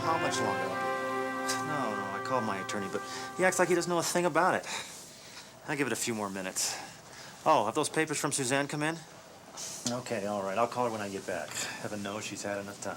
how much longer? No, I called my attorney, but he acts like he doesn't know a thing about it. I'll give it a few more minutes. Oh, have those papers from Suzanne come in? Okay, all right. I'll call her when I get back. Heaven knows she's had enough time.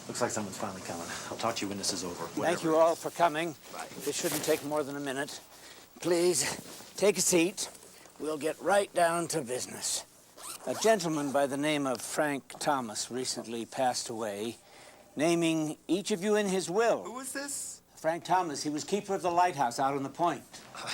Looks like someone's finally coming. I'll talk to you when this is over. Thank you all for coming. Bye. This shouldn't take more than a minute. Please, take a seat. We'll get right down to business. A gentleman by the name of Frank Thomas recently passed away, naming each of you in his will. Who was this? Frank Thomas, he was keeper of the lighthouse out on the point.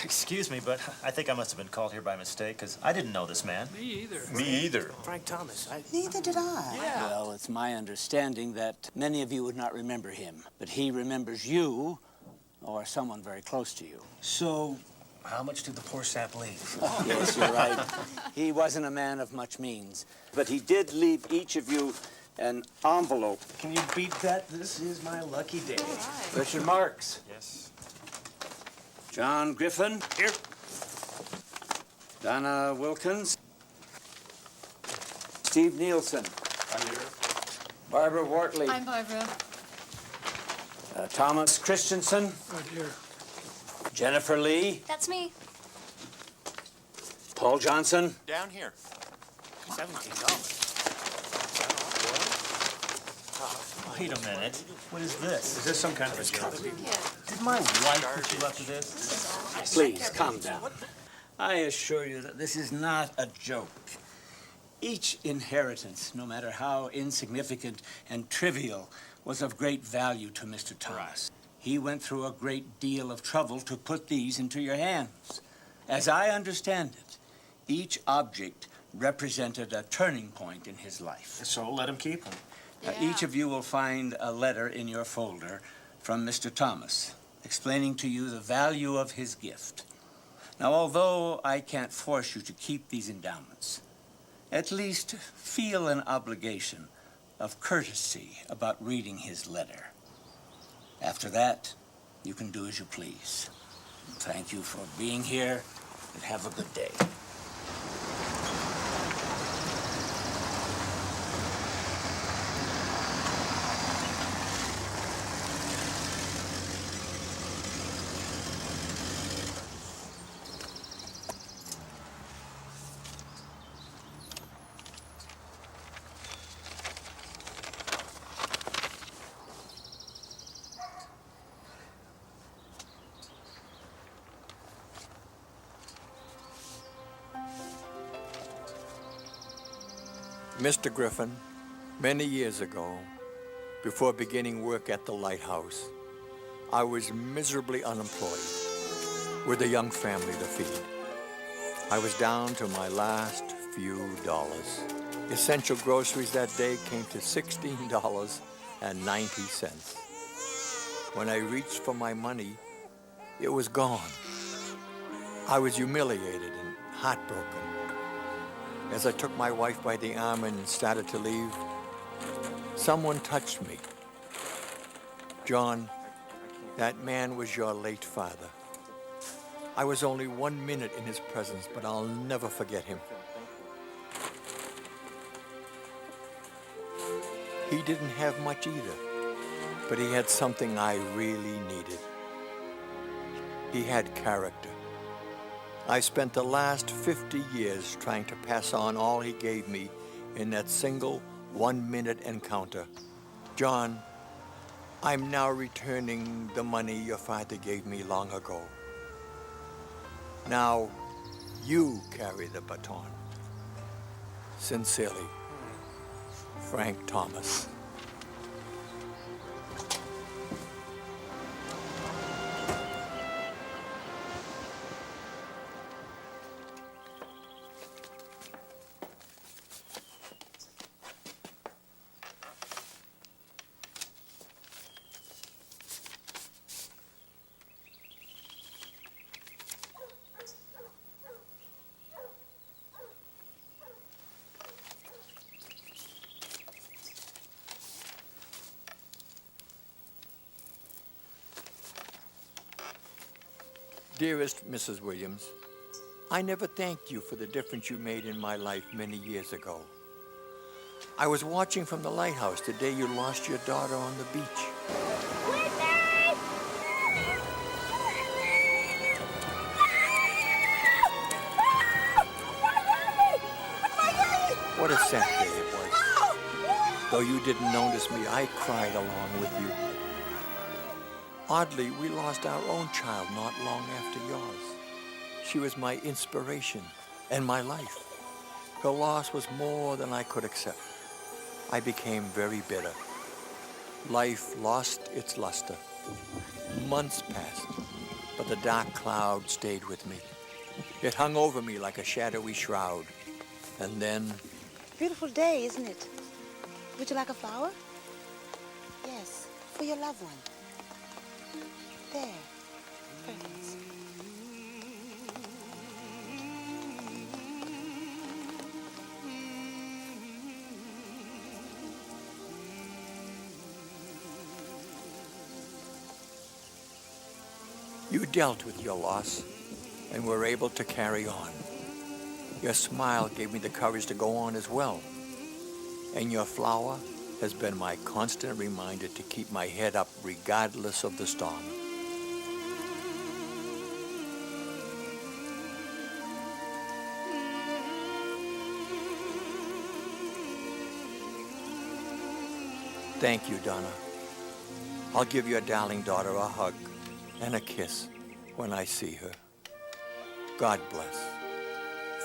Excuse me, but I think I must have been called here by mistake, because I didn't know this man. Me either. Me either. Frank Thomas. Neither did I. Yeah. Well, it's my understanding that many of you would not remember him, but he remembers you or someone very close to you. So, how much did the poor sap leave? Yes, you're right. He wasn't a man of much means, but he did leave each of you an envelope. Can you beat that? This is my lucky day. Richard Marks. Yes. John Griffin. Here. Donna Wilkins. Steve Nielsen. I'm here. Barbara Wortley. I'm Barbara. Thomas Christensen. Right here. Jennifer Lee. That's me. Paul Johnson. Down here. $17. Wait a minute. What is this? Is this some kind of a joke? Did my wife put you up to this? Please, calm down. I assure you that this is not a joke. Each inheritance, no matter how insignificant and trivial, was of great value to Mr. Thomas. He went through a great deal of trouble to put these into your hands. As I understand it, each object represented a turning point in his life. So let him keep them. Each of you will find a letter in your folder from Mr. Thomas, explaining to you the value of his gift. Now, although I can't force you to keep these endowments, at least feel an obligation of courtesy about reading his letter. After that, you can do as you please. Thank you for being here, and have a good day. Mr. Griffin, many years ago, before beginning work at the lighthouse, I was miserably unemployed with a young family to feed. I was down to my last few dollars. Essential groceries that day came to $16.90. When I reached for my money, it was gone. I was humiliated and heartbroken. As I took my wife by the arm and started to leave, someone touched me. John, that man was your late father. I was only 1 minute in his presence, but I'll never forget him. He didn't have much either, but he had something I really needed. He had character. I spent the last 50 years trying to pass on all he gave me in that single 1-minute encounter. John, I'm now returning the money your father gave me long ago. Now, you carry the baton. Sincerely, Frank Thomas. Dearest Mrs. Williams, I never thanked you for the difference you made in my life many years ago. I was watching from the lighthouse the day you lost your daughter on the beach. What a sad day it was. Though you didn't notice me, I cried along with you. Oddly, we lost our own child not long after yours. She was my inspiration and my life. Her loss was more than I could accept. I became very bitter. Life lost its luster. Months passed, but the dark cloud stayed with me. It hung over me like a shadowy shroud. And then... Beautiful day, isn't it? Would you like a flower? Yes, for your loved one. There. Thanks. You dealt with your loss and were able to carry on. Your smile gave me the courage to go on as well. And your flower has been my constant reminder to keep my head up regardless of the storm. Thank you, Donna. I'll give your darling daughter a hug and a kiss when I see her. God bless.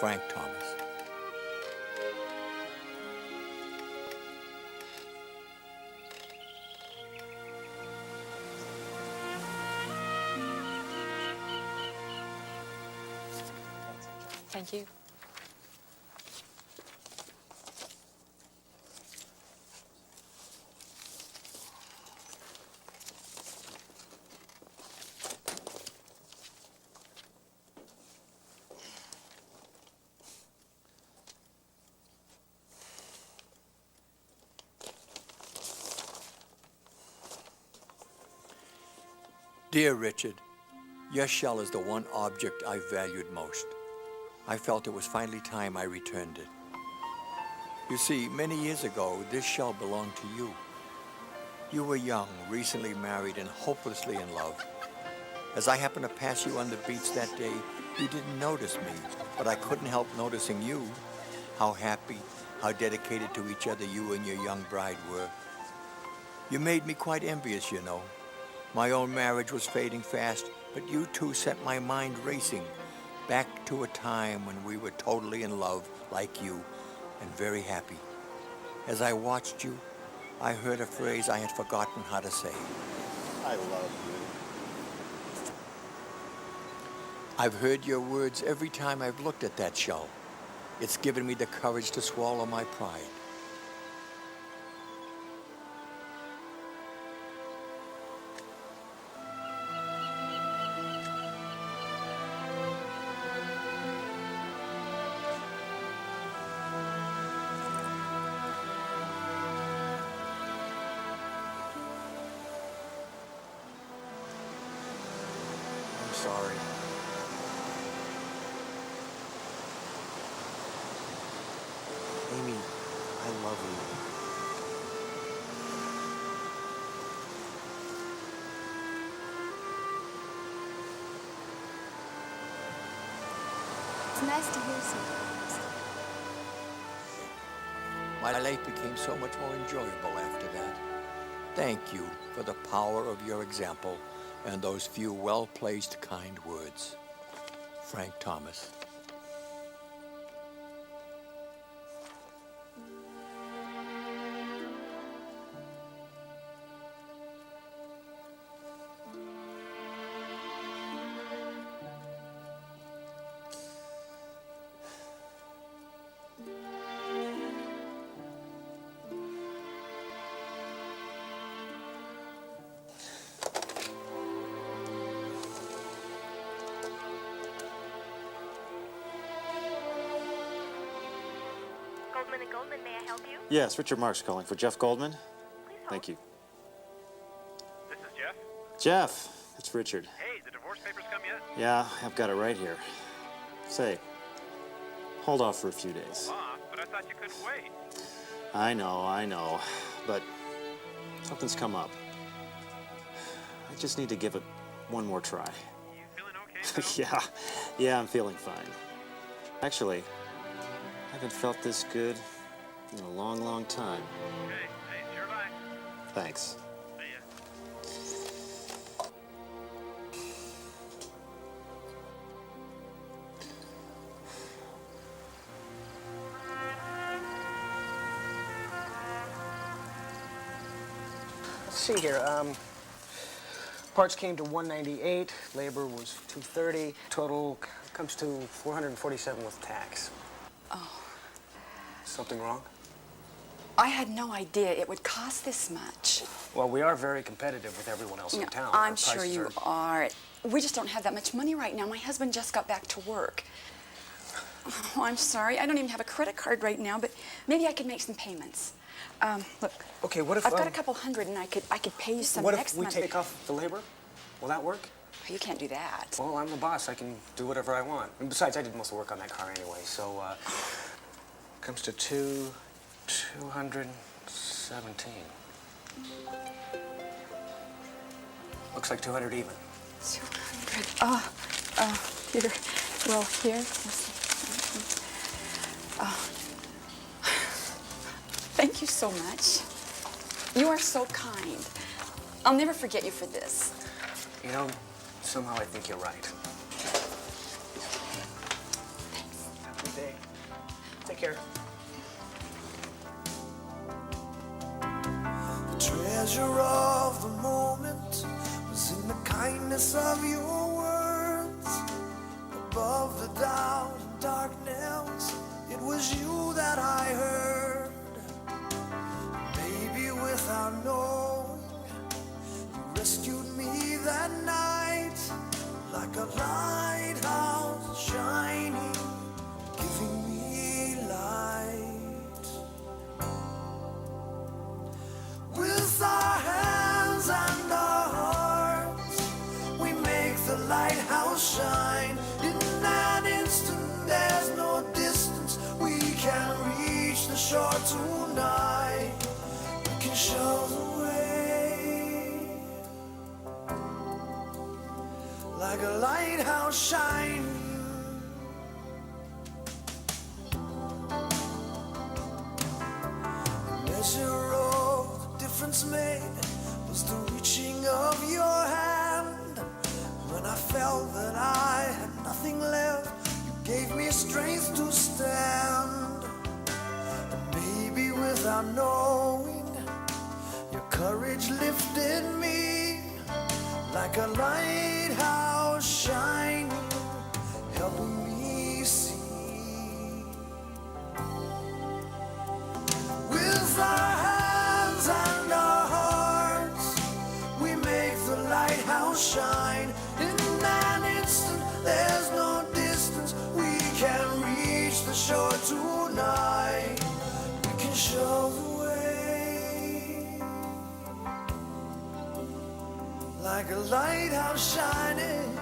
Frank Thomas. Thank you. Dear Richard, your shell is the one object I valued most. I felt it was finally time I returned it. You see, many years ago, this shell belonged to you. You were young, recently married, and hopelessly in love. As I happened to pass you on the beach that day, you didn't notice me, but I couldn't help noticing you. How happy, how dedicated to each other you and your young bride were. You made me quite envious, you know. My own marriage was fading fast, but you two set my mind racing back to a time when we were totally in love, like you, and very happy. As I watched you, I heard a phrase I had forgotten how to say. I love you. I've heard your words every time I've looked at that shell. It's given me the courage to swallow my pride. Sorry. Amy, I love you. It's nice to hear something. My life became so much more enjoyable after that. Thank you for the power of your example and those few well-placed kind words. Frank Thomas. Goldman & Goldman, may I help you? Yes, Richard Marks calling for Jeff Goldman. Please hold. Thank you. This is Jeff. Jeff, it's Richard. Hey, the divorce papers come yet? Yeah, I've got it right here. Say, hold off for a few days. Off, but I thought you couldn't wait. I know, but something's come up. I just need to give it one more try. You feeling okay, pal? Yeah, I'm feeling fine. Actually, I haven't felt this good in a long, long time. Okay, hey, sure bye. Thanks. See ya. Let's see here. Parts came to 198. Labor was 230. Total comes to 447 with tax. Oh. Something wrong? I had no idea it would cost this much. Well, we are very competitive with everyone else in No, town. I'm Our sure prices you are. We just don't have that much money right now. My husband just got back to work. Oh, I'm sorry. I don't even have a credit card right now, but maybe I could make some payments. Look. Okay, what if I've got a couple hundred, and I could pay you some what next if we month. take off the labor? Will that work? You can't do that. Well, I'm the boss. I can do whatever I want. And besides, I did most of the work on that car anyway. So, comes to 217. Looks like 200 even. 200. Here. Well, here. Thank you so much. You are so kind. I'll never forget you for this. You know, somehow I think you're right. Have a good day. Take care. The treasure of the moment was in the kindness of your words. Above the doubt and darkness, it was you that I heard. Maybe without knowing, you rescued me that night, like a lighthouse shining, giving me light. With our hands and our hearts, we make the lighthouse shine. In that instant, there's no distance. We can reach the shore tonight. We can show the way, like a lighthouse shining. Measure of the difference made was the reaching of your hand. When I felt that I had nothing left, you gave me strength to stand. And maybe without knowing, your courage lifted me, like a lighthouse shining, helping me see. With our hands and our hearts, we make the lighthouse shine. In an instant, there's no distance. We can reach the shore tonight. We can show the way, like a lighthouse shining.